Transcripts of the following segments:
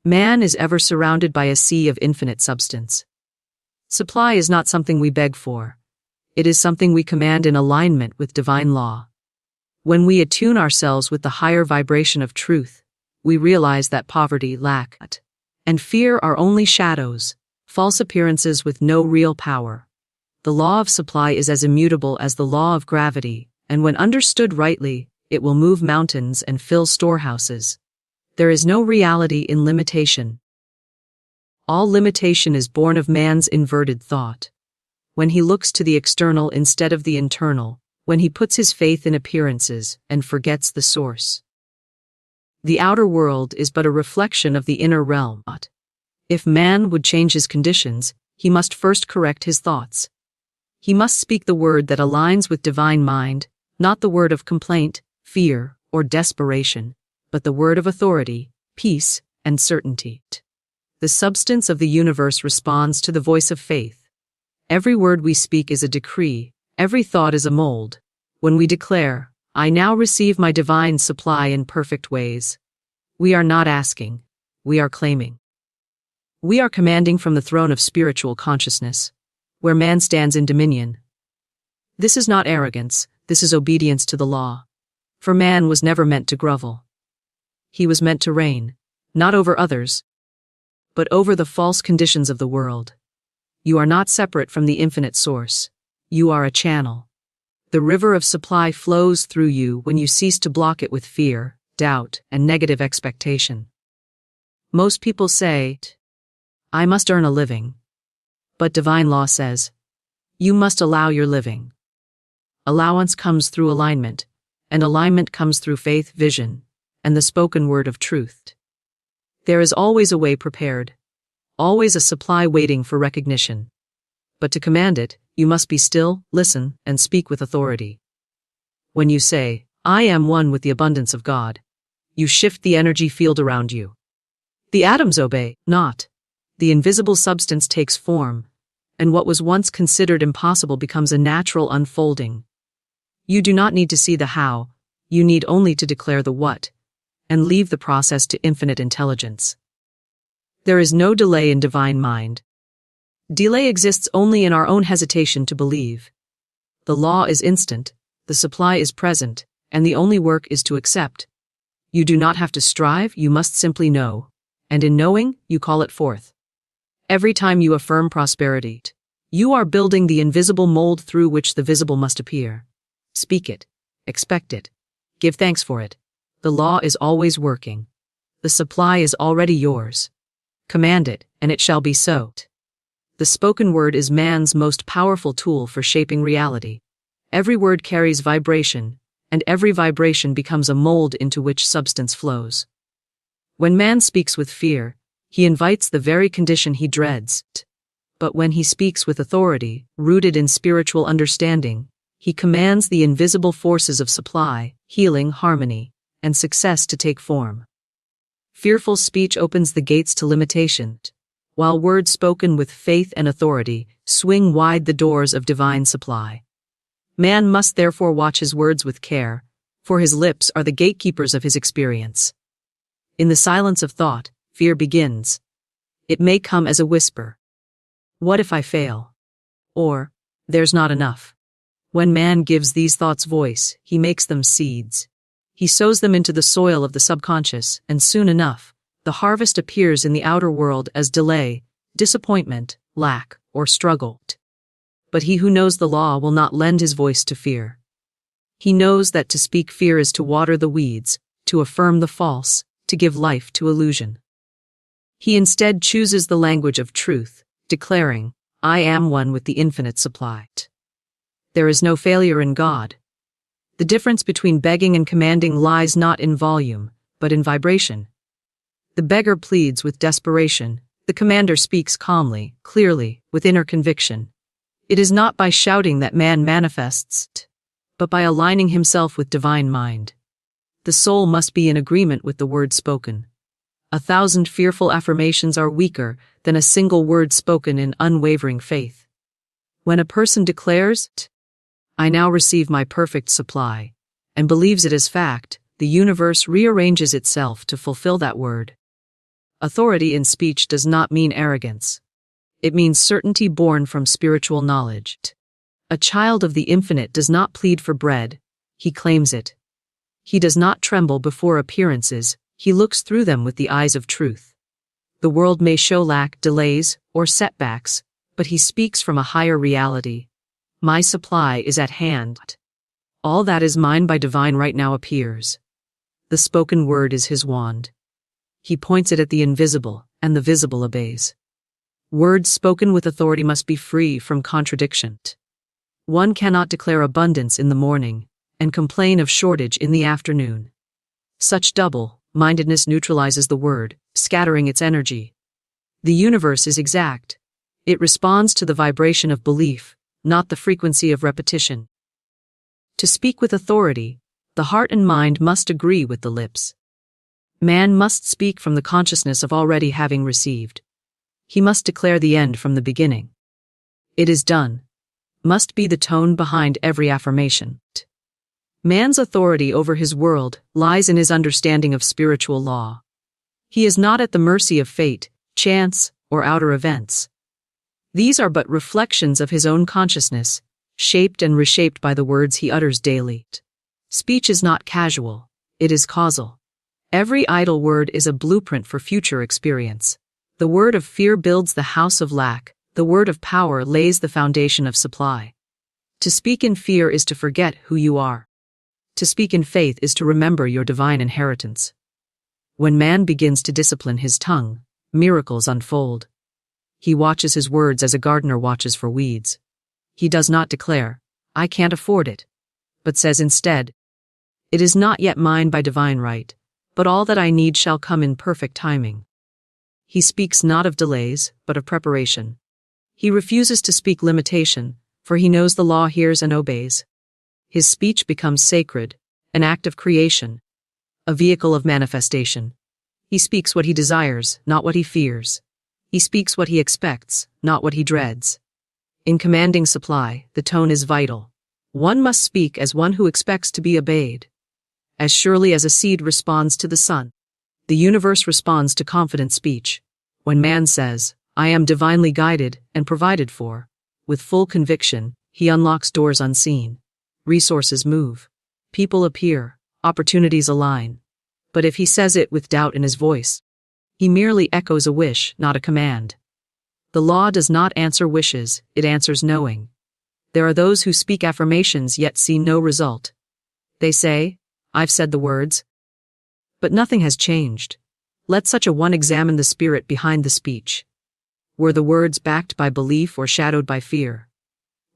Man is ever surrounded by a sea of infinite substance. Supply is not something we beg for. It is something we command in alignment with divine law. When we attune ourselves with the higher vibration of truth, we realize that poverty, lack, and fear are only shadows, false appearances with no real power. The law of supply is as immutable as the law of gravity, and when understood rightly, it will move mountains and fill storehouses. There is no reality in limitation. All limitation is born of man's inverted thought. When he looks to the external instead of the internal, when he puts his faith in appearances and forgets the source. The outer world is but a reflection of the inner realm. If man would change his conditions, he must first correct his thoughts. He must speak the word that aligns with divine mind, not the word of complaint, fear, or desperation, but the word of authority, peace, and certainty. The substance of the universe responds to the voice of faith. Every word we speak is a decree, every thought is a mold. When we declare, "I now receive my divine supply in perfect ways," we are not asking, we are claiming. We are commanding from the throne of spiritual consciousness, where man stands in dominion. This is not arrogance, this is obedience to the law. For man was never meant to grovel. He was meant to reign, not over others, but over the false conditions of the world. You are not separate from the infinite source. You are a channel. The river of supply flows through you when you cease to block it with fear, doubt, and negative expectation. Most people say, "I must earn a living." But divine law says, you must allow your living. Allowance comes through alignment, and alignment comes through faith, vision, and the spoken word of truth. There is always a way prepared, always a supply waiting for recognition. But to command it, you must be still, listen, and speak with authority. When you say, "I am one with the abundance of God," you shift the energy field around you. The atoms obey, not. The invisible substance takes form, and what was once considered impossible becomes a natural unfolding. You do not need to see the how, you need only to declare the what, and leave the process to infinite intelligence. There is no delay in divine mind. Delay exists only in our own hesitation to believe. The law is instant, the supply is present, and the only work is to accept. You do not have to strive, you must simply know, and in knowing, you call it forth. Every time you affirm prosperity, you are building the invisible mold through which the visible must appear. Speak it, expect it, give thanks for it. The law is always working. The supply is already yours. Command it, and it shall be so. The spoken word is man's most powerful tool for shaping reality. Every word carries vibration, and every vibration becomes a mold into which substance flows. When man speaks with fear, he invites the very condition he dreads. But when he speaks with authority, rooted in spiritual understanding, he commands the invisible forces of supply, healing, harmony, and success to take form. Fearful speech opens the gates to limitation, while words spoken with faith and authority swing wide the doors of divine supply. Man must therefore watch his words with care, for his lips are the gatekeepers of his experience. In the silence of thought, fear begins. It may come as a whisper. What if I fail? Or, there's not enough. When man gives these thoughts voice, he makes them seeds. He sows them into the soil of the subconscious, and soon enough, the harvest appears in the outer world as delay, disappointment, lack, or struggle. But he who knows the law will not lend his voice to fear. He knows that to speak fear is to water the weeds, to affirm the false, to give life to illusion. He instead chooses the language of truth, declaring, "I am one with the infinite supply." There is no failure in God. The difference between begging and commanding lies not in volume, but in vibration. The beggar pleads with desperation, the commander speaks calmly, clearly, with inner conviction. It is not by shouting that man manifests, but by aligning himself with divine mind. The soul must be in agreement with the word spoken. 1,000 fearful affirmations are weaker than a single word spoken in unwavering faith. When a person declares, "I now receive my perfect supply," and believes it as fact, the universe rearranges itself to fulfill that word. Authority in speech does not mean arrogance. It means certainty born from spiritual knowledge. A child of the infinite does not plead for bread, he claims it. He does not tremble before appearances, he looks through them with the eyes of truth. The world may show lack, delays, or setbacks, but he speaks from a higher reality. My supply is at hand. All that is mine by divine right now appears. The spoken word is his wand. He points it at the invisible, and the visible obeys. Words spoken with authority must be free from contradiction. One cannot declare abundance in the morning, and complain of shortage in the afternoon. Such double-mindedness neutralizes the word, scattering its energy. The universe is exact. It responds to the vibration of belief, not the frequency of repetition. To speak with authority, the heart and mind must agree with the lips. Man must speak from the consciousness of already having received. He must declare the end from the beginning. It is done must be the tone behind every affirmation. Man's authority over his world lies in his understanding of spiritual law. He is not at the mercy of fate, chance, or outer events. These are but reflections of his own consciousness, shaped and reshaped by the words he utters daily. Speech is not casual, it is causal. Every idle word is a blueprint for future experience. The word of fear builds the house of lack, the word of power lays the foundation of supply. To speak in fear is to forget who you are. To speak in faith is to remember your divine inheritance. When man begins to discipline his tongue, miracles unfold. He watches his words as a gardener watches for weeds. He does not declare, I can't afford it, but says instead, it is not yet mine by divine right, but all that I need shall come in perfect timing. He speaks not of delays, but of preparation. He refuses to speak limitation, for he knows the law hears and obeys. His speech becomes sacred, an act of creation, a vehicle of manifestation. He speaks what he desires, not what he fears. He speaks what he expects, not what he dreads. In commanding supply, the tone is vital. One must speak as one who expects to be obeyed. As surely as a seed responds to the sun, the universe responds to confident speech. When man says, I am divinely guided and provided for, with full conviction, he unlocks doors unseen. Resources move. People appear. Opportunities align. But if he says it with doubt in his voice, he merely echoes a wish, not a command. The law does not answer wishes, it answers knowing. There are those who speak affirmations yet see no result. They say, I've said the words, but nothing has changed. Let such a one examine the spirit behind the speech. Were the words backed by belief or shadowed by fear?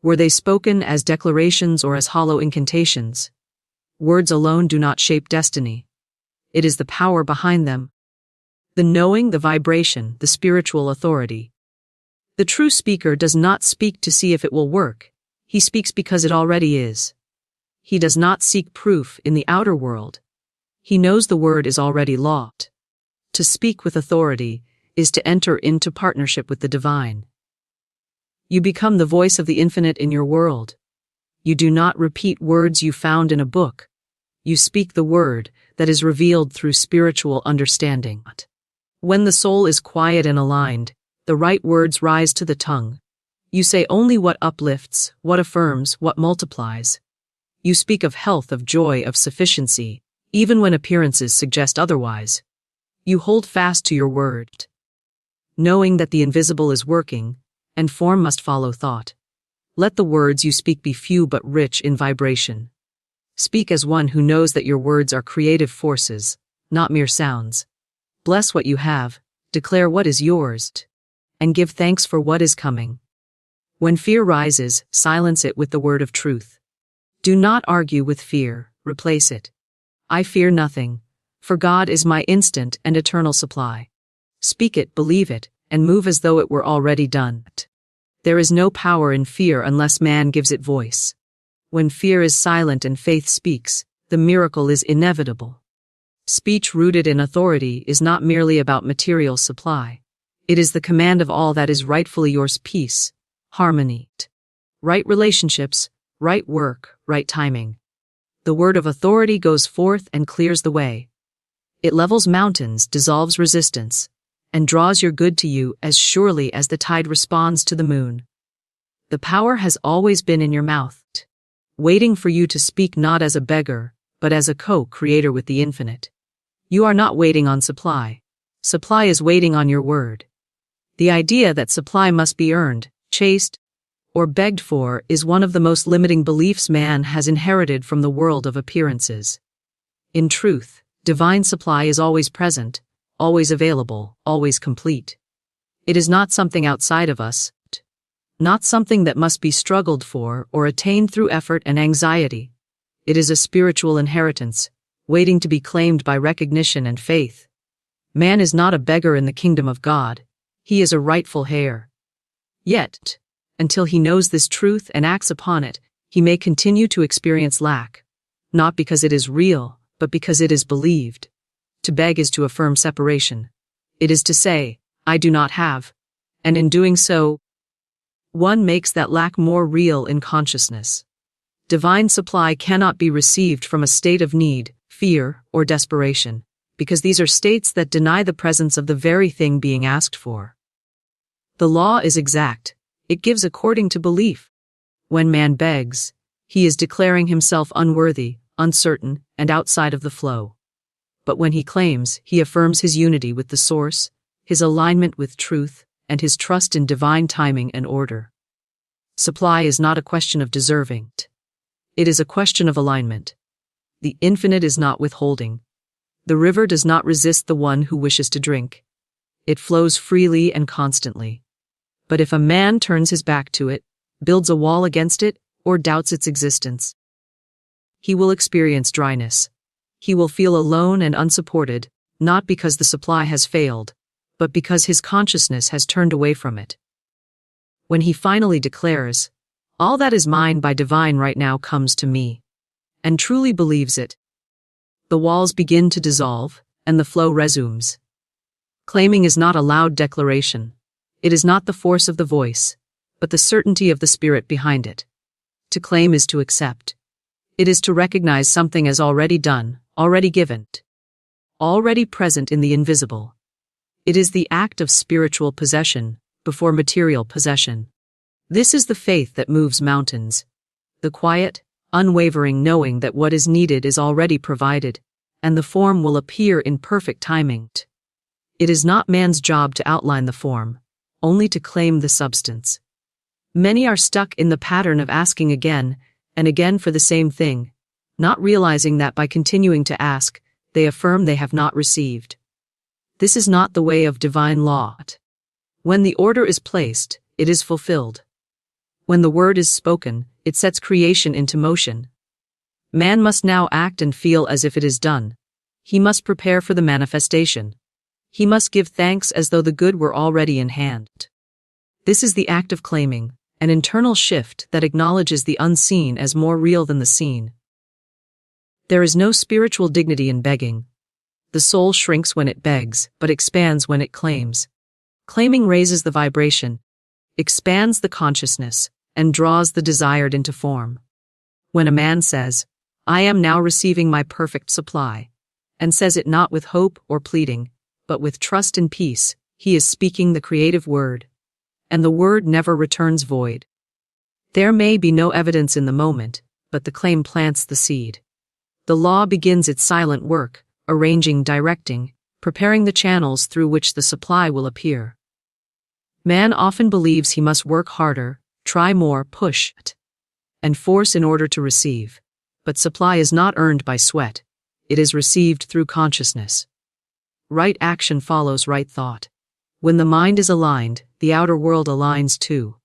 Were they spoken as declarations or as hollow incantations? Words alone do not shape destiny. It is the power behind them. The knowing, the vibration, the spiritual authority. The true speaker does not speak to see if it will work. He speaks because it already is. He does not seek proof in the outer world. He knows the word is already law. To speak with authority is to enter into partnership with the divine. You become the voice of the infinite in your world. You do not repeat words you found in a book. You speak the word that is revealed through spiritual understanding. When the soul is quiet and aligned, the right words rise to the tongue. You say only what uplifts, what affirms, what multiplies. You speak of health, of joy, of sufficiency, even when appearances suggest otherwise. You hold fast to your word, knowing that the invisible is working, and form must follow thought. Let the words you speak be few but rich in vibration. Speak as one who knows that your words are creative forces, not mere sounds. Bless what you have, declare what is yours, and give thanks for what is coming. When fear rises, silence it with the word of truth. Do not argue with fear, replace it. I fear nothing, for God is my instant and eternal supply. Speak it, believe it, and move as though it were already done. There is no power in fear unless man gives it voice. When fear is silent and faith speaks, the miracle is inevitable. Speech rooted in authority is not merely about material supply. It is the command of all that is rightfully yours: peace, harmony, right relationships, right work, right timing. The word of authority goes forth and clears the way. It levels mountains, dissolves resistance, and draws your good to you as surely as the tide responds to the moon. The power has always been in your mouth, waiting for you to speak not as a beggar, but as a co-creator with the infinite. You are not waiting on supply. Supply is waiting on your word. The idea that supply must be earned, chased, or begged for is one of the most limiting beliefs man has inherited from the world of appearances. In truth, divine supply is always present, always available, always complete. It is not something outside of us, not something that must be struggled for or attained through effort and anxiety. It is a spiritual inheritance, waiting to be claimed by recognition and faith. Man is not a beggar in the kingdom of God. He is a rightful heir. Yet, until he knows this truth and acts upon it, he may continue to experience lack, not because it is real, but because it is believed. To beg is to affirm separation. It is to say, I do not have, and in doing so, one makes that lack more real in consciousness. Divine supply cannot be received from a state of need, fear, or desperation, because these are states that deny the presence of the very thing being asked for. The law is exact. It gives according to belief. When man begs, he is declaring himself unworthy, uncertain, and outside of the flow. But when he claims, he affirms his unity with the source, his alignment with truth, and his trust in divine timing and order. Supply is not a question of deserving. It is a question of alignment. The infinite is not withholding. The river does not resist the one who wishes to drink. It flows freely and constantly. But if a man turns his back to it, builds a wall against it, or doubts its existence, he will experience dryness. He will feel alone and unsupported, not because the supply has failed, but because his consciousness has turned away from it. When he finally declares, all that is mine by divine right now comes to me, and truly believes it, the walls begin to dissolve, and the flow resumes. Claiming is not a loud declaration. It is not the force of the voice, but the certainty of the spirit behind it. To claim is to accept. It is to recognize something as already done, already given, already present in the invisible. It is the act of spiritual possession before material possession. This is the faith that moves mountains. The quiet, unwavering knowing that what is needed is already provided, and the form will appear in perfect timing. It is not man's job to outline the form, only to claim the substance. Many are stuck in the pattern of asking again and again for the same thing, not realizing that by continuing to ask, they affirm they have not received. This is not the way of divine law. When the order is placed, it is fulfilled. When the word is spoken, it sets creation into motion. Man must now act and feel as if it is done. He must prepare for the manifestation. He must give thanks as though the good were already in hand. This is the act of claiming, an internal shift that acknowledges the unseen as more real than the seen. There is no spiritual dignity in begging. The soul shrinks when it begs, but expands when it claims. Claiming raises the vibration, expands the consciousness, and draws the desired into form. When a man says, I am now receiving my perfect supply, and says it not with hope or pleading, but with trust and peace, he is speaking the creative word, and the word never returns void. There may be no evidence in the moment, but the claim plants the seed. The law begins its silent work, arranging, directing, preparing the channels through which the supply will appear. Man often believes he must work harder, try more, push, and force in order to receive, but supply is not earned by sweat. It is received through consciousness. Right action follows right thought. When the mind is aligned, the outer world aligns too.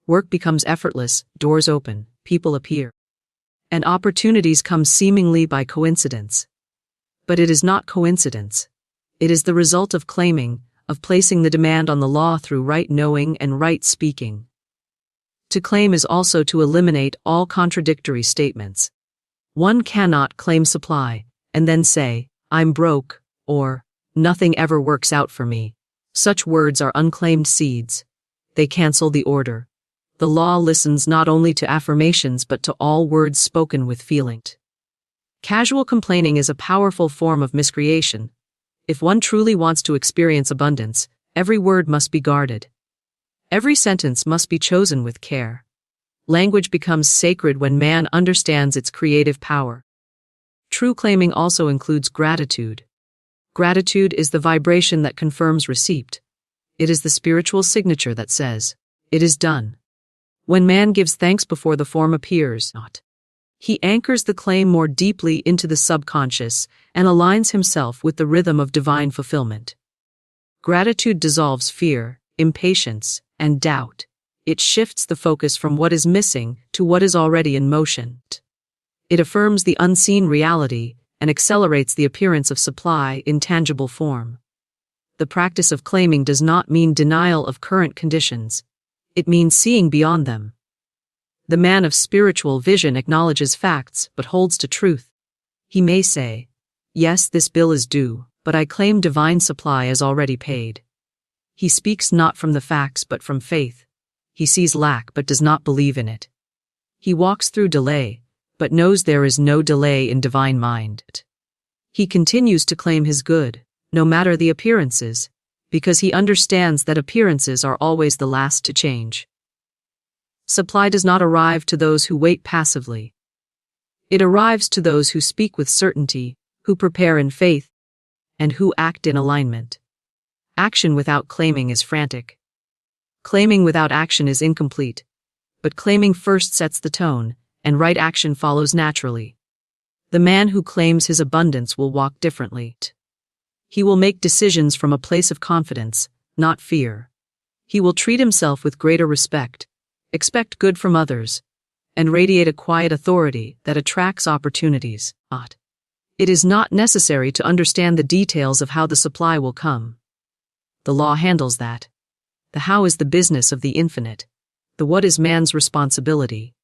Work becomes effortless, doors open, people appear, and opportunities come seemingly by coincidence. But it is not coincidence. It is the result of claiming, of placing the demand on the law through right knowing and right speaking. To claim is also to eliminate all contradictory statements. One cannot claim supply, and then say, I'm broke, or, nothing ever works out for me. Such words are unclaimed seeds. They cancel the order. The law listens not only to affirmations but to all words spoken with feeling. Casual complaining is a powerful form of miscreation. If one truly wants to experience abundance, Every word must be guarded. Every sentence must be chosen with care. Language becomes sacred when man understands its creative power. True claiming also includes gratitude. Gratitude is the vibration that confirms receipt. It is the spiritual signature that says, "It is done." When man gives thanks before the form appears, he anchors the claim more deeply into the subconscious and aligns himself with the rhythm of divine fulfillment. Gratitude dissolves fear, impatience, and doubt. It shifts the focus from what is missing to what is already in motion. It affirms the unseen reality and accelerates the appearance of supply in tangible form. The practice of claiming does not mean denial of current conditions. It means seeing beyond them. The man of spiritual vision acknowledges facts but holds to truth. He may say, "Yes, this bill is due, but I claim divine supply as already paid." He speaks not from the facts but from faith. He sees lack but does not believe in it. He walks through delay, but knows there is no delay in divine mind. He continues to claim his good, no matter the appearances, because he understands that appearances are always the last to change. Supply does not arrive to those who wait passively. It arrives to those who speak with certainty, who prepare in faith, and who act in alignment. Action without claiming is frantic. Claiming without action is incomplete, but claiming first sets the tone, and right action follows naturally. The man who claims his abundance will walk differently. He will make decisions from a place of confidence, not fear. He will treat himself with greater respect, expect good from others, and radiate a quiet authority that attracts opportunities. It is not necessary to understand the details of how the supply will come. The law handles that. The how is the business of the infinite. The what is man's responsibility.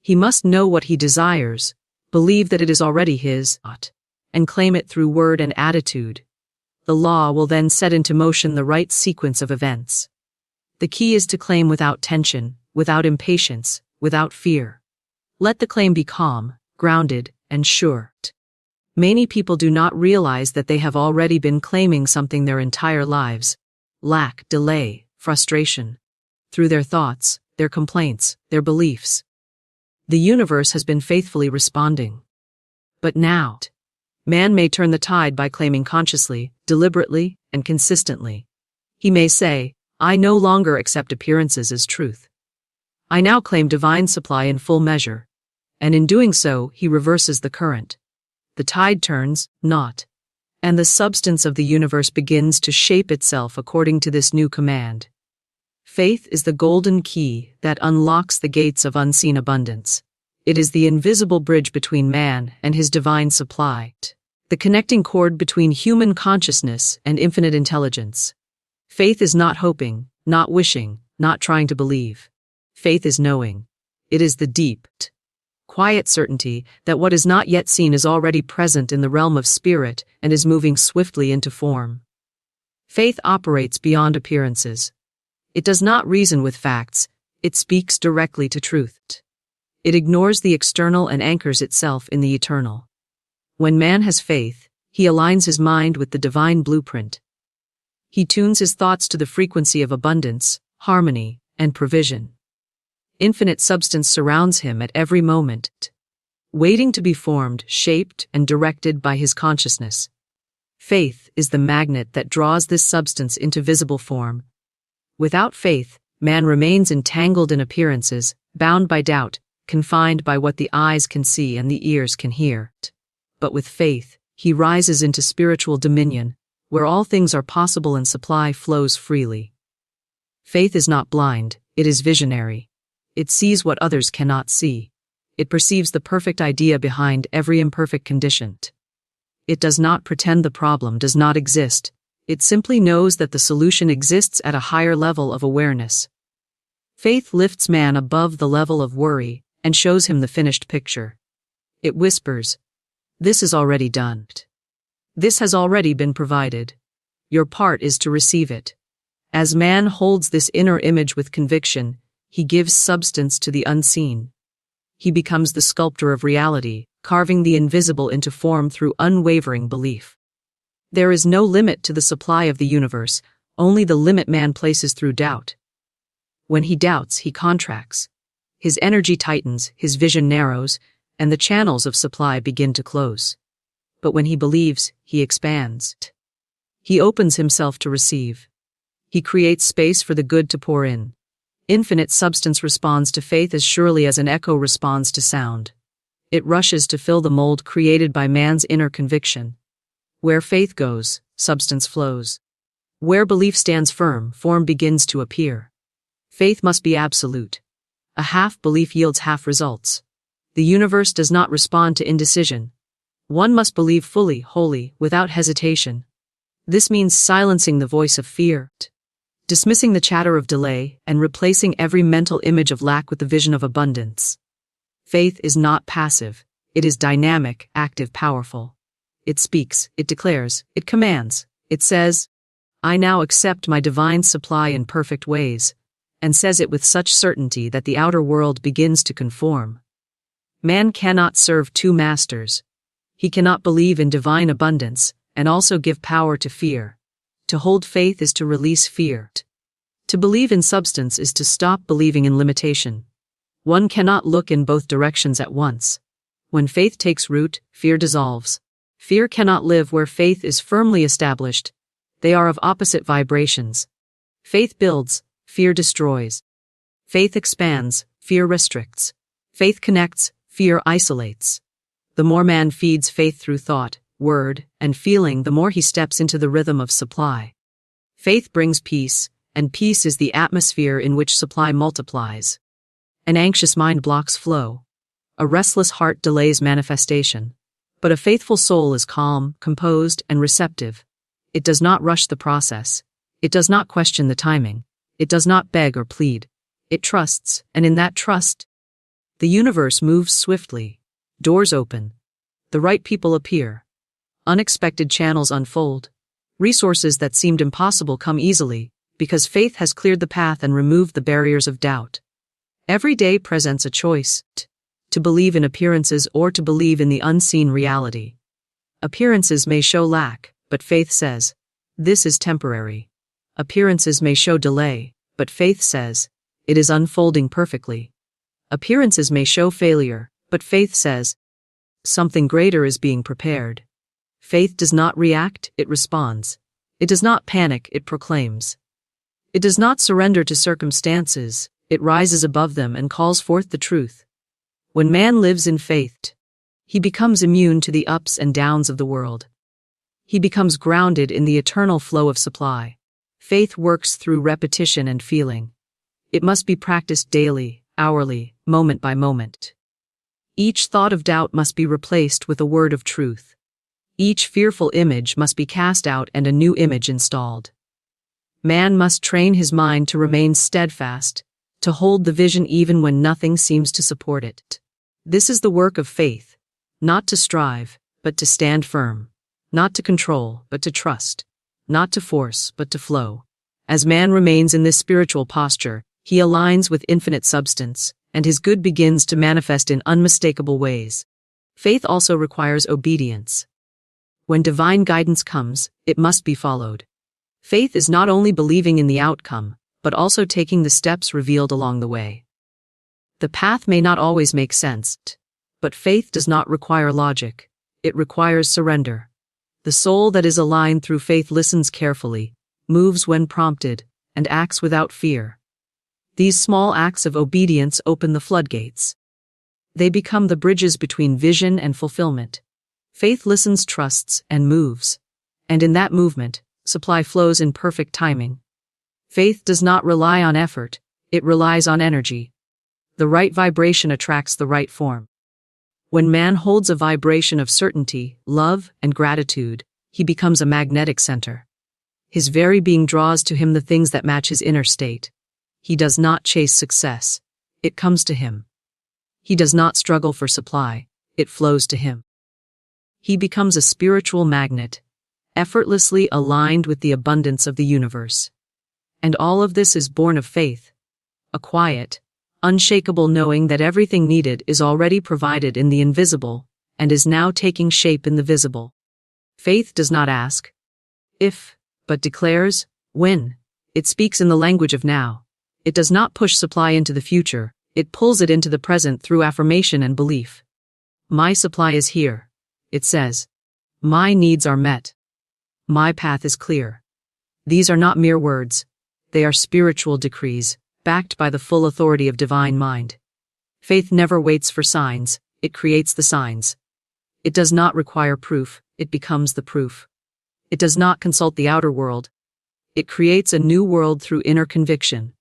He must know what he desires, believe that it is already his, and claim it through word and attitude. The law will then set into motion the right sequence of events. The key is to claim without tension, without impatience, without fear. Let the claim be calm, grounded, and sure. Many people do not realize that they have already been claiming something their entire lives. Lack, delay, frustration. Through their thoughts, their complaints, their beliefs. The universe has been faithfully responding. But now, man may turn the tide by claiming consciously, deliberately, and consistently. He may say, "I no longer accept appearances as truth. I now claim divine supply in full measure." And in doing so, he reverses the current. The tide turns, and the substance of the universe begins to shape itself according to this new command. Faith is the golden key that unlocks the gates of unseen abundance. It is the invisible bridge between man and his divine supply, the connecting cord between human consciousness and infinite intelligence. Faith is not hoping, not wishing, not trying to believe. Faith is knowing. It is the deep, quiet certainty that what is not yet seen is already present in the realm of spirit and is moving swiftly into form. Faith operates beyond appearances. It does not reason with facts, it speaks directly to truth. It ignores the external and anchors itself in the eternal. When man has faith, he aligns his mind with the divine blueprint. He tunes his thoughts to the frequency of abundance, harmony, and provision. Infinite substance surrounds him at every moment, waiting to be formed, shaped, and directed by his consciousness. Faith is the magnet that draws this substance into visible form. Without faith, man remains entangled in appearances, bound by doubt, confined by what the eyes can see and the ears can hear. But with faith, he rises into spiritual dominion, where all things are possible and supply flows freely. Faith is not blind, it is visionary. It sees what others cannot see. It perceives the perfect idea behind every imperfect condition. It does not pretend the problem does not exist. It simply knows that the solution exists at a higher level of awareness. Faith lifts man above the level of worry and shows him the finished picture. It whispers, "This is already done. This has already been provided. Your part is to receive it." As man holds this inner image with conviction, he gives substance to the unseen. He becomes the sculptor of reality, carving the invisible into form through unwavering belief. There is no limit to the supply of the universe, only the limit man places through doubt. When he doubts, he contracts. His energy tightens, his vision narrows, and the channels of supply begin to close. But when he believes, he expands. He opens himself to receive. He creates space for the good to pour in. Infinite substance responds to faith as surely as an echo responds to sound. It rushes to fill the mold created by man's inner conviction. Where faith goes, substance flows. Where belief stands firm, form begins to appear. Faith must be absolute. A half belief yields half results. The universe does not respond to indecision. One must believe fully, wholly, without hesitation. This means silencing the voice of fear, dismissing the chatter of delay, and replacing every mental image of lack with the vision of abundance. Faith is not passive. It is dynamic, active, powerful. It speaks, it declares, it commands. It says, "I now accept my divine supply in perfect ways," and says it with such certainty that the outer world begins to conform. Man cannot serve two masters. He cannot believe in divine abundance and also give power to fear. To hold faith is to release fear. To believe in substance is to stop believing in limitation. One cannot look in both directions at once. When faith takes root, fear dissolves. Fear cannot live where faith is firmly established. They are of opposite vibrations. Faith builds, fear destroys. Faith expands, fear restricts. Faith connects, fear isolates. The more man feeds faith through thought, word, and feeling, the more he steps into the rhythm of supply. Faith brings peace, and peace is the atmosphere in which supply multiplies. An anxious mind blocks flow. A restless heart delays manifestation. But a faithful soul is calm, composed, and receptive. It does not rush the process. It does not question the timing. It does not beg or plead. It trusts, and in that trust, the universe moves swiftly. Doors open. The right people appear. Unexpected channels unfold. Resources that seemed impossible come easily, because faith has cleared the path and removed the barriers of doubt. Every day presents a choice, to believe in appearances or to believe in the unseen reality. Appearances may show lack, but faith says, "This is temporary." Appearances may show delay, but faith says, "It is unfolding perfectly." Appearances may show failure, but faith says, "Something greater is being prepared." Faith does not react, it responds. It does not panic, it proclaims. It does not surrender to circumstances, it rises above them and calls forth the truth. When man lives in faith, he becomes immune to the ups and downs of the world. He becomes grounded in the eternal flow of supply. Faith works through repetition and feeling. It must be practiced daily, hourly, moment by moment. Each thought of doubt must be replaced with a word of truth. Each fearful image must be cast out and a new image installed. Man must train his mind to remain steadfast, to hold the vision even when nothing seems to support it. This is the work of faith, not to strive, but to stand firm, not to control, but to trust, not to force, but to flow. As man remains in this spiritual posture, he aligns with infinite substance, and his good begins to manifest in unmistakable ways. Faith also requires obedience. When divine guidance comes, it must be followed. Faith is not only believing in the outcome, but also taking the steps revealed along the way. The path may not always make sense, but faith does not require logic. It requires surrender. The soul that is aligned through faith listens carefully, moves when prompted, and acts without fear. These small acts of obedience open the floodgates. They become the bridges between vision and fulfillment. Faith listens, trusts, and moves. And in that movement, supply flows in perfect timing. Faith does not rely on effort, it relies on energy. The right vibration attracts the right form. When man holds a vibration of certainty, love, and gratitude, he becomes a magnetic center. His very being draws to him the things that match his inner state. He does not chase success, it comes to him. He does not struggle for supply, it flows to him. He becomes a spiritual magnet, effortlessly aligned with the abundance of the universe. And all of this is born of faith, a quiet, unshakable knowing that everything needed is already provided in the invisible and is now taking shape in the visible. Faith does not ask if, but declares When it speaks in the language of now, it does not push supply into the future, it pulls it into the present through affirmation and belief. My supply is here, it says. My needs are met. My path is clear. These are not mere words. They are spiritual decrees, backed by the full authority of divine mind. Faith never waits for signs, it creates the signs. It does not require proof, it becomes the proof. It does not consult the outer world. It creates a new world through inner conviction.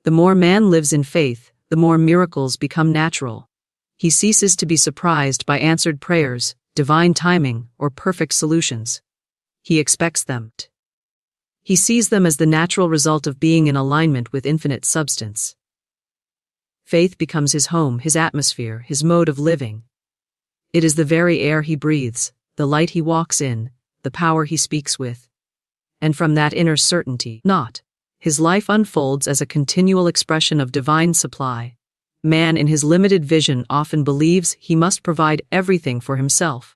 The more man lives in faith, the more miracles become natural. He ceases to be surprised by answered prayers, divine timing, or perfect solutions. He expects them. He sees them as the natural result of being in alignment with infinite substance. Faith becomes his home, his atmosphere, his mode of living. It is the very air he breathes, the light he walks in, the power he speaks with. And from that inner certainty, his life unfolds as a continual expression of divine supply. Man in his limited vision often believes he must provide everything for himself,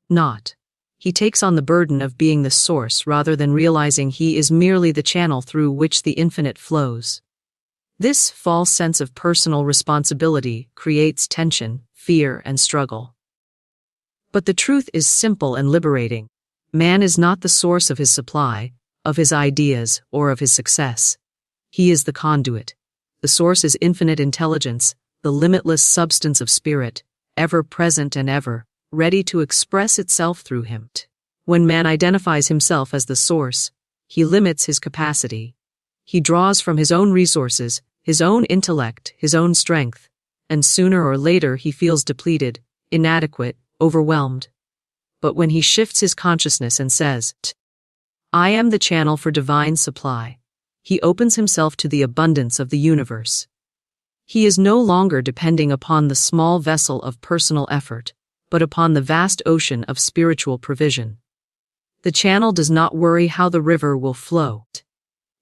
He takes on the burden of being the source rather than realizing he is merely the channel through which the infinite flows. This false sense of personal responsibility creates tension, fear, and struggle. But the truth is simple and liberating. Man is not the source of his supply, of his ideas, or of his success. He is the conduit. The source is infinite intelligence, the limitless substance of spirit, ever present and ever ready to express itself through him. When man identifies himself as the source, he limits his capacity. He draws from his own resources, his own intellect, his own strength, and sooner or later he feels depleted, inadequate, overwhelmed. But when he shifts his consciousness and says, I am the channel for divine supply, he opens himself to the abundance of the universe. He is no longer depending upon the small vessel of personal effort, but upon the vast ocean of spiritual provision. The channel does not worry how the river will flow.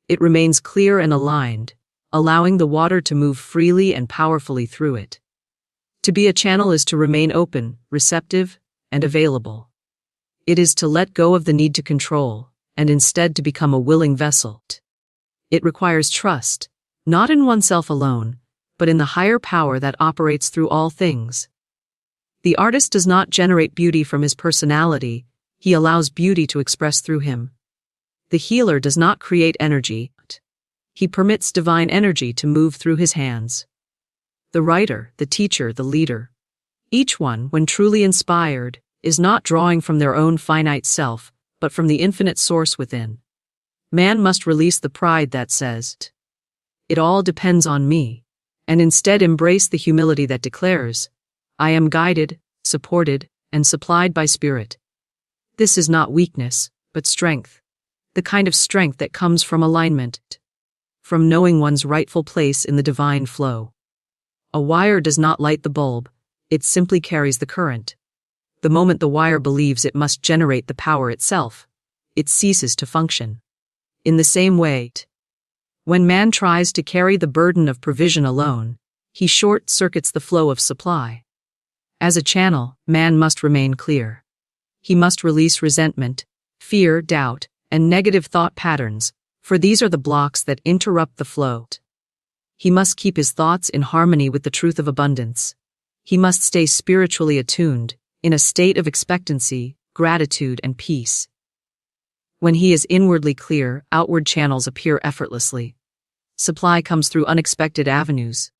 It remains clear and aligned, allowing the water to move freely and powerfully through it. To be a channel is to remain open, receptive, and available. It is to let go of the need to control, and instead to become a willing vessel. It requires trust, not in oneself alone, but in the higher power that operates through all things. The artist does not generate beauty from his personality, he allows beauty to express through him. The healer does not create energy, he permits divine energy to move through his hands. The writer, the teacher, the leader, each one, when truly inspired, is not drawing from their own finite self, but from the infinite source within. Man must release the pride that says, it all depends on me, and instead embrace the humility that declares, I am guided, supported, and supplied by Spirit. This is not weakness, but strength. The kind of strength that comes from alignment, from knowing one's rightful place in the divine flow. A wire does not light the bulb, it simply carries the current. The moment the wire believes it must generate the power itself, it ceases to function. In the same way, when man tries to carry the burden of provision alone, he short-circuits the flow of supply. As a channel, man must remain clear. He must release resentment, fear, doubt, and negative thought patterns, for these are the blocks that interrupt the flow. He must keep his thoughts in harmony with the truth of abundance. He must stay spiritually attuned, in a state of expectancy, gratitude, and peace. When he is inwardly clear, outward channels appear effortlessly. Supply comes through unexpected avenues.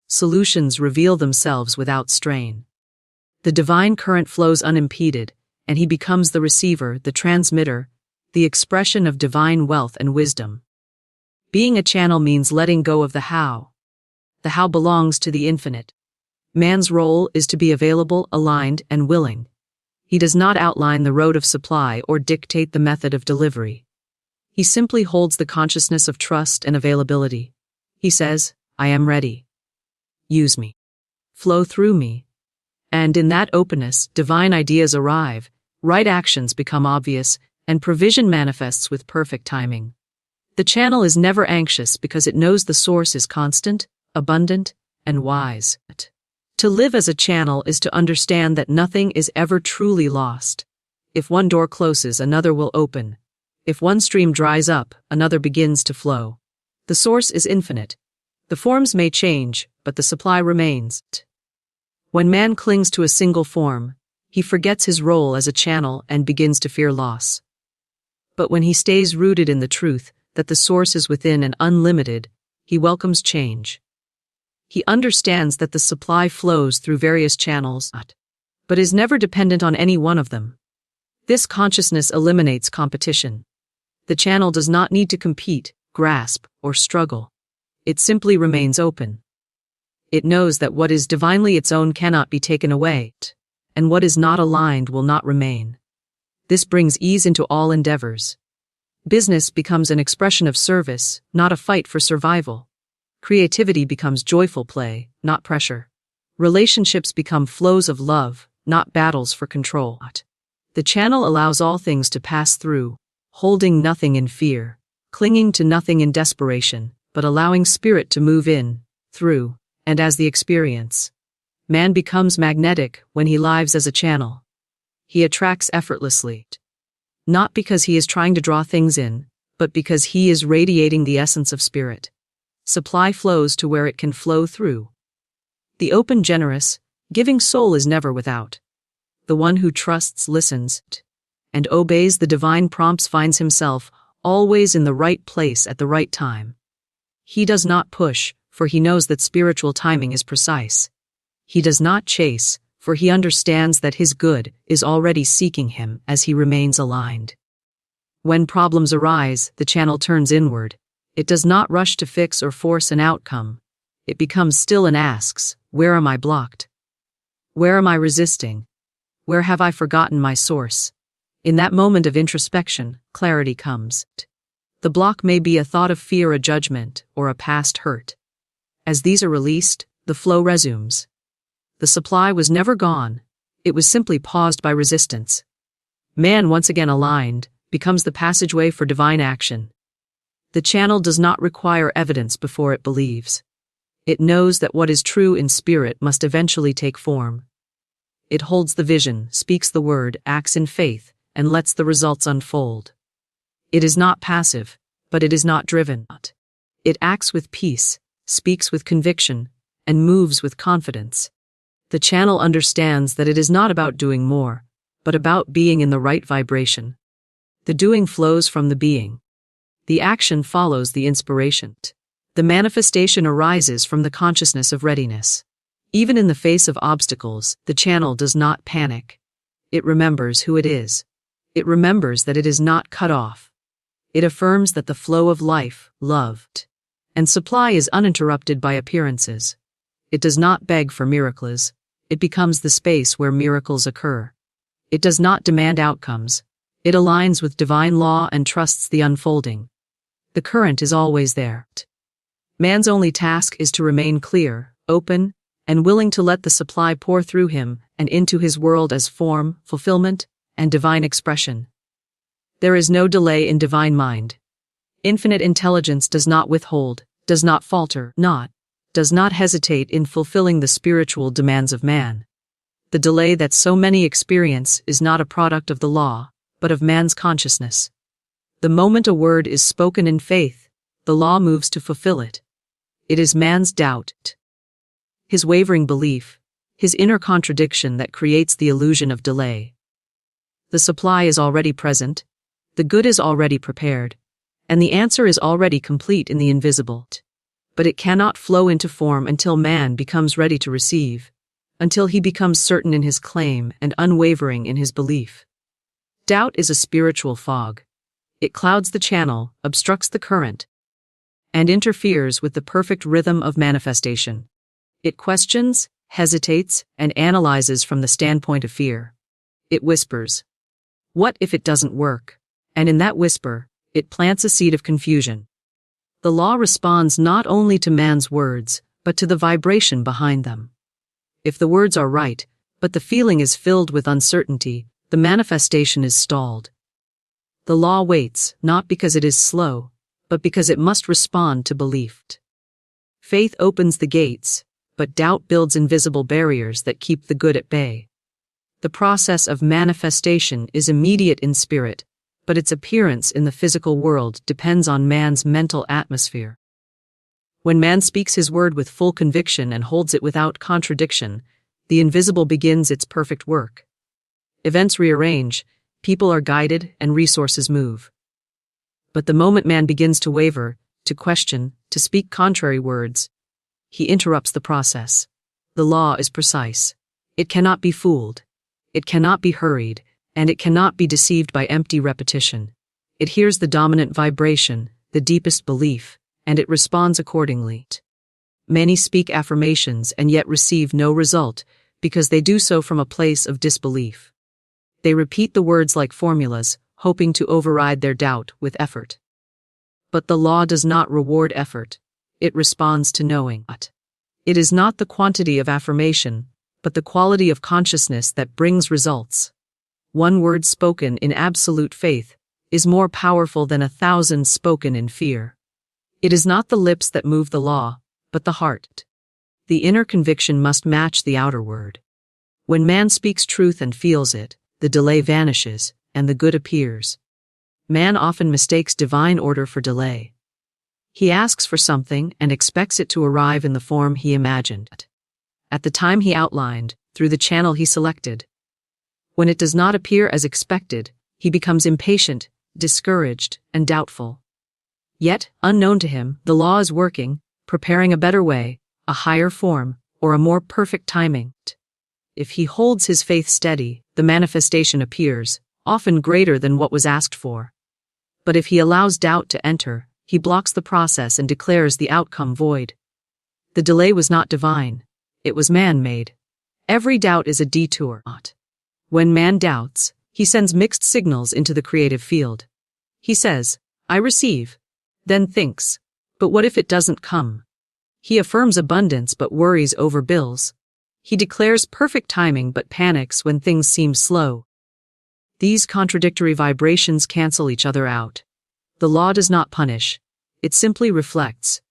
Solutions reveal themselves without strain. The divine current flows unimpeded, and he becomes the receiver, the transmitter, the expression of divine wealth and wisdom. Being a channel means letting go of the how. The how belongs to the infinite. Man's role is to be available, aligned, and willing. He does not outline the road of supply or dictate the method of delivery. He simply holds the consciousness of trust and availability. He says, I am ready. Use me. Flow through me. And in that openness, divine ideas arrive, right actions become obvious, and provision manifests with perfect timing. The channel is never anxious because it knows the source is constant, abundant, and wise. To live as a channel is to understand that nothing is ever truly lost. If one door closes, another will open. If one stream dries up, another begins to flow. The source is infinite. The forms may change, but the supply remains. When man clings to a single form, he forgets his role as a channel and begins to fear loss. But when he stays rooted in the truth that the source is within and unlimited, he welcomes change. He understands that the supply flows through various channels, but is never dependent on any one of them. This consciousness eliminates competition. The channel does not need to compete, grasp, or struggle. It simply remains open. It knows that what is divinely its own cannot be taken away, and what is not aligned will not remain. This brings ease into all endeavors. Business becomes an expression of service, not a fight for survival. Creativity becomes joyful play, not pressure. Relationships become flows of love, not battles for control. The channel allows all things to pass through, holding nothing in fear, clinging to nothing in desperation, but allowing spirit to move in, through, and as the experience. Man becomes magnetic when he lives as a channel. He attracts effortlessly. Not because he is trying to draw things in, but because he is radiating the essence of spirit. Supply flows to where it can flow through. The open, generous, giving soul is never without. The one who trusts, listens, and obeys the divine prompts finds himself always in the right place at the right time. He does not push, for he knows that spiritual timing is precise. He does not chase, for he understands that his good is already seeking him as he remains aligned. When problems arise, the channel turns inward. It does not rush to fix or force an outcome. It becomes still and asks, where am I blocked? Where am I resisting? Where have I forgotten my source? In that moment of introspection, clarity comes. The block may be a thought of fear, a judgment, or a past hurt. As these are released, the flow resumes. The supply was never gone. It was simply paused by resistance. Man, once again aligned, becomes the passageway for divine action. The channel does not require evidence before it believes. It knows that what is true in spirit must eventually take form. It holds the vision, speaks the word, acts in faith, and lets the results unfold. It is not passive, but it is not driven. It acts with peace, speaks with conviction, and moves with confidence. The channel understands that it is not about doing more, but about being in the right vibration. The doing flows from the being. The action follows the inspiration. The manifestation arises from the consciousness of readiness. Even in the face of obstacles, the channel does not panic. It remembers who it is. It remembers that it is not cut off. It affirms that the flow of life, love, and supply is uninterrupted by appearances. It does not beg for miracles. It becomes the space where miracles occur. It does not demand outcomes. It aligns with divine law and trusts the unfolding. The current is always there. Man's only task is to remain clear, open, and willing to let the supply pour through him and into his world as form, fulfillment, and divine expression. There is no delay in divine mind. Infinite intelligence does not withhold, does not falter, does not hesitate in fulfilling the spiritual demands of man. The delay that so many experience is not a product of the law, but of man's consciousness. The moment a word is spoken in faith, the law moves to fulfill it. It is man's doubt, his wavering belief, his inner contradiction that creates the illusion of delay. The supply is already present, the good is already prepared, and the answer is already complete in the invisible. But it cannot flow into form until man becomes ready to receive, until he becomes certain in his claim and unwavering in his belief. Doubt is a spiritual fog. It clouds the channel, obstructs the current, and interferes with the perfect rhythm of manifestation. It questions, hesitates, and analyzes from the standpoint of fear. It whispers, "What if it doesn't work?" And in that whisper, it plants a seed of confusion. The law responds not only to man's words, but to the vibration behind them. If the words are right, but the feeling is filled with uncertainty, the manifestation is stalled. The law waits, not because it is slow, but because it must respond to belief. Faith opens the gates, but doubt builds invisible barriers that keep the good at bay. The process of manifestation is immediate in spirit, but its appearance in the physical world depends on man's mental atmosphere. When man speaks his word with full conviction and holds it without contradiction, the invisible begins its perfect work. Events rearrange, people are guided, and resources move. But the moment man begins to waver, to question, to speak contrary words, he interrupts the process. The law is precise. It cannot be fooled. It cannot be hurried, and it cannot be deceived by empty repetition. It hears the dominant vibration, the deepest belief, and it responds accordingly. Many speak affirmations and yet receive no result because they do so from a place of disbelief. They repeat the words like formulas, hoping to override their doubt with effort. But the law does not reward effort. It responds to knowing. It is not the quantity of affirmation, but the quality of consciousness that brings results. One word spoken in absolute faith is more powerful than 1,000 spoken in fear. It is not the lips that move the law, but the heart. The inner conviction must match the outer word. When man speaks truth and feels it, the delay vanishes, and the good appears. Man often mistakes divine order for delay. He asks for something and expects it to arrive in the form he imagined, at the time he outlined, through the channel he selected. When it does not appear as expected, he becomes impatient, discouraged, and doubtful. Yet, unknown to him, the law is working, preparing a better way, a higher form, or a more perfect timing. If he holds his faith steady, the manifestation appears, often greater than what was asked for. But if he allows doubt to enter, he blocks the process and declares the outcome void. The delay was not divine. It was man-made. Every doubt is a detour. When man doubts, he sends mixed signals into the creative field. He says, "I receive," then thinks, "But what if it doesn't come?" He affirms abundance but worries over bills. He declares perfect timing but panics when things seem slow. These contradictory vibrations cancel each other out. The law does not punish. It simply reflects.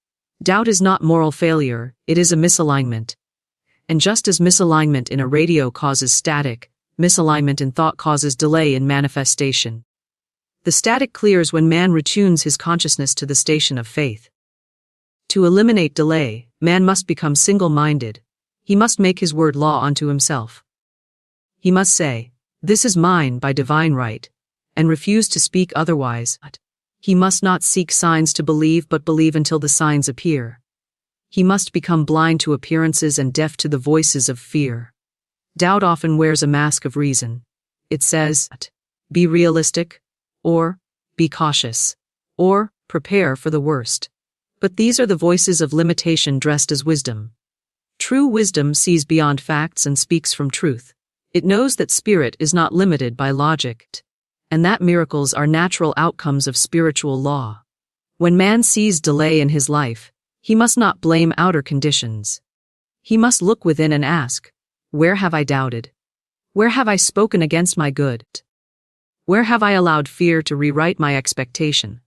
Doubt is not moral failure, it is a misalignment. And just as misalignment in a radio causes static, misalignment in thought causes delay in manifestation. The static clears when man retunes his consciousness to the station of faith. To eliminate delay, man must become single-minded. He must make his word law unto himself. He must say, "This is mine by divine right," and refuse to speak otherwise. He must not seek signs to believe but believe until the signs appear. He must become blind to appearances and deaf to the voices of fear. Doubt often wears a mask of reason. It says, "Be realistic," or "Be cautious," or "Prepare for the worst." But these are the voices of limitation dressed as wisdom. True wisdom sees beyond facts and speaks from truth. It knows that spirit is not limited by logic, and that miracles are natural outcomes of spiritual law. When man sees delay in his life, he must not blame outer conditions. He must look within and ask, "Where have I doubted? Where have I spoken against my good? Where have I allowed fear to rewrite my expectation?"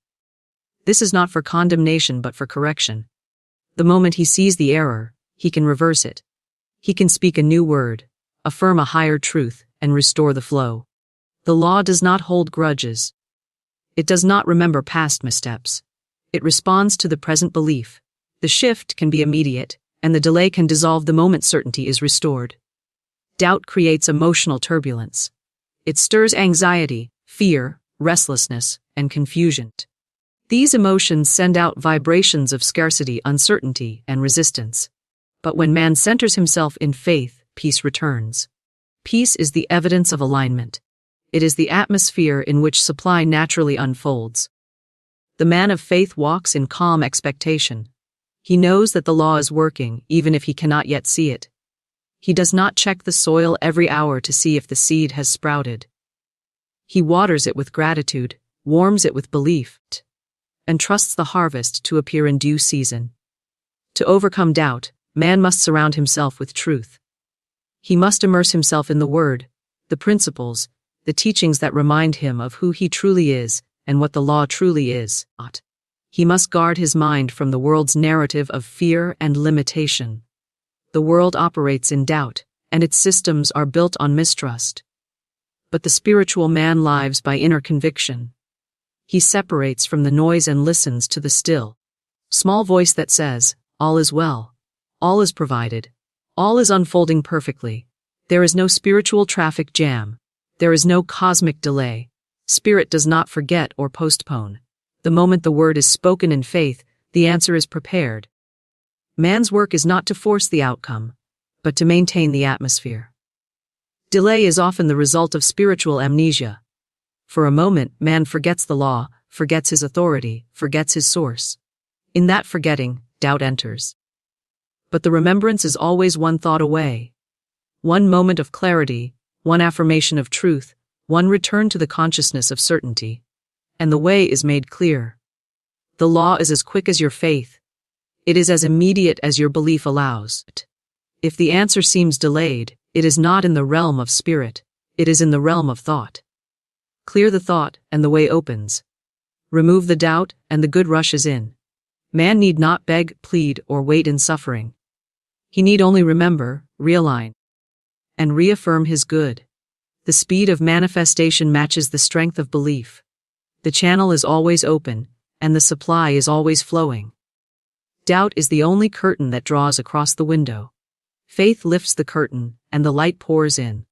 This is not for condemnation but for correction. The moment he sees the error, he can reverse it. He can speak a new word, affirm a higher truth, and restore the flow. The law does not hold grudges. It does not remember past missteps. It responds to the present belief. The shift can be immediate, and the delay can dissolve the moment certainty is restored. Doubt creates emotional turbulence. It stirs anxiety, fear, restlessness, and confusion. These emotions send out vibrations of scarcity, uncertainty, and resistance. But when man centers himself in faith, peace returns. Peace is the evidence of alignment. It is the atmosphere in which supply naturally unfolds. The man of faith walks in calm expectation. He knows that the law is working, even if he cannot yet see it. He does not check the soil every hour to see if the seed has sprouted. He waters it with gratitude, warms it with belief, and trusts the harvest to appear in due season. To overcome doubt, man must surround himself with truth. He must immerse himself in the Word, the principles, the teachings that remind him of who he truly is and what the law truly is. He must guard his mind from the world's narrative of fear and limitation. The world operates in doubt, and its systems are built on mistrust. but the spiritual man lives by inner conviction. He separates from the noise and listens to the still, small voice that says, all is well, all is provided, all is unfolding perfectly. There is no spiritual traffic jam. There is no cosmic delay. Spirit does not forget or postpone. The moment the word is spoken in faith, the answer is prepared. Man's work is not to force the outcome, but to maintain the atmosphere. Delay is often the result of spiritual amnesia. For a moment, man forgets the law, forgets his authority, forgets his source. In that forgetting, doubt enters. But the remembrance is always one thought away. One moment of clarity, one affirmation of truth, one return to the consciousness of certainty. And the way is made clear. The law is as quick as your faith. It is as immediate as your belief allows. If the answer seems delayed, it is not in the realm of spirit, it is in the realm of thought. Clear the thought, and the way opens. Remove the doubt, and the good rushes in. Man need not beg, plead, or wait in suffering. He need only remember, realign, and reaffirm his good. The speed of manifestation matches the strength of belief. The channel is always open, and the supply is always flowing. Doubt is the only curtain that draws across the window. Faith lifts the curtain, and the light pours in.